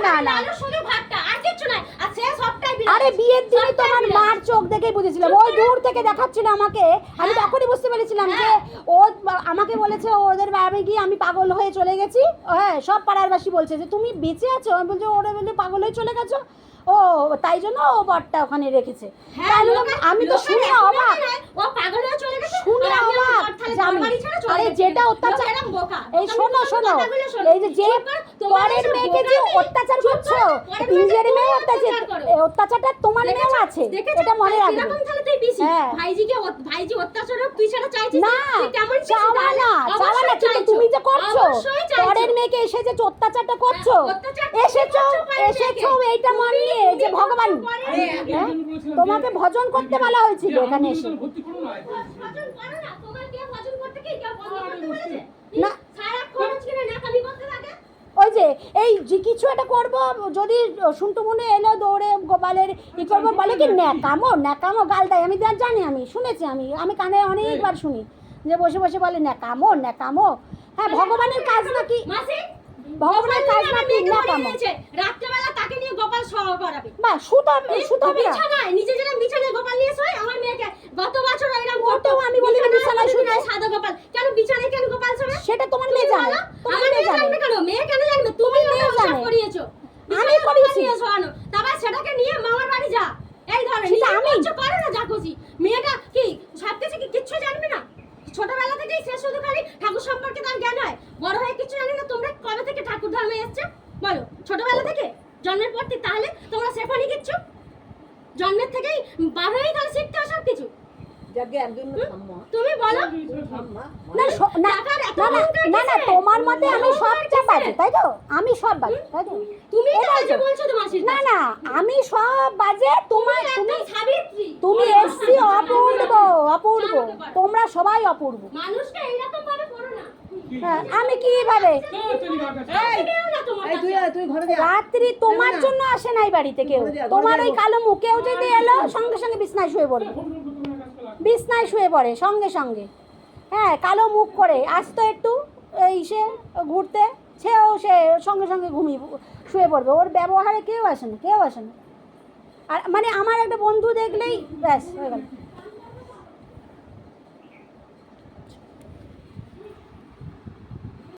না না শুধু ভাতটা আর কিছু নাই, আর সে সবটাই আরে বিয়ের দিনই তোমার মার চোখ দেখেই বুঝেছিলাম, ওই দূর থেকে দেখাচ্ছিল আমাকে, আমি তখনই বুঝতে পেরেছিলাম যে ও আমাকে বলেছে ওদের বাড়ি গিয়ে আমি পাগল হয়ে চলে গেছি। হ্যাঁ, সব পাড়ারবাসী বলছে যে তুমি বেঁচে আছো, আমি বলছি ওরা বলছে পাগল হয়ে চলে গেছো, ও তাই জন্য ও বরটা ওখানে রেখেছে। আমি তো শুনে অবাক, ও পাগল হয়ে চলে গেছে, শুনে অবাক। আরে যেটা অত্যাচার, এই শোনো শোনো, এই যে পরের মেয়েকে যে অত্যাচার করছো, নিজের মেয়ে অত্যাচারটা তোমার মেয়েও আছে, এটা মনে রাখবে। ভাইজি অত্যাচার হোক, তুই সেটা চাইছিস না, চাওয়া না, চাওয়া না, কিন্তু তুমি যে করছো পরের মেয়েকে এসে যে অত্যাচারটা করছো, এসেছো এইটা মানিয়ে যে ভগবান তোমাকে ভজন করতে বলা হয়েছিল এখানে এসে। না ওই যে এই যে কিছু একটা করবো, যদি শুনটুমুনে এলো দৌড়ে গোপালের ই করবো, বলে কি ন্যাকামো গাল দেয়, আমি জানি, আমি শুনেছি, আমি কানে অনেকবার শুনি যে বসে বসে বলে ন্যাকামো। হ্যাঁ, ভগবানের কাজ নাকি, ভগবানের কাজ নাকি ন্যাকামো। রাত্রেবেলা তাকে নিয়ে গোপাল সহ করাবে, বা সুতবে না বিছানায় নিজে যেরকম বিছানায় গোপাল নিয়ে শোয়, আমার মেয়েকে গত বছর এরকম করতেও আমি বলি বিছানায় শুতে, সাদা গোপাল কেন বিছানায় কেন গোপাল শোয়, সেটা তোমার মেয়ে জানে, তোমার মেয়ে জানে কেন, মেয়ে কেন জানবে, তুমি মেয়ে জানে করিয়েছো, আমি করিয়েছি শোয়ানো, তারপর সেটাকে নিয়ে মামার বাড়ি যা, এই ধরে সেটা আমি করে না, যা খুশি। মেয়েটা কি সবকিছু কি কিচ্ছু জানবে না, ছোটবেলা থেকেই সে শুধু খালি ঠাকুর সম্পর্কে তার জ্ঞান হয়, বড় হয়ে কিছু জানি না। তোমরা কবে থেকে ঠাকুর ধর্মে এসেছে বলো, ছোটবেলা থেকে, জন্মের পর থেকে? তাহলে তোমরা শেখনি কিচ্ছু, জন্মের থেকেই বার হয়েই তাহলে শিখতে হয় সব কিছু। তুমি বলো না তোমার মতে আমি সব বাজে, তাই তো? আমি সব বাজে, তাই তো? তুমি বলছো তো মাসির, না আমি সব বাজে, তুমি এসছি অপূর্ব, তোমরা সবাই অপূর্ব। মানুষকে এইরকম ভাবে করো না। হ্যাঁ, আমি কিভাবে রাত্রি তোমার জন্য আসে নাই বাড়িতে কেউ, তোমার ওই কালো মুখ, কেউ যদি এলো সঙ্গে সঙ্গে বিছনায় শুয়ে পড়ে সঙ্গে সঙ্গে। হ্যাঁ, কালো মুখ করে আসতো একটু সে ঘুরতে, সে সঙ্গে সঙ্গে শুয়ে পড়বে, ওর ব্যবহারে কেউ আসে না। আর মানে আমার একটা বন্ধু দেখলেই ব্যাস হয়ে গেল।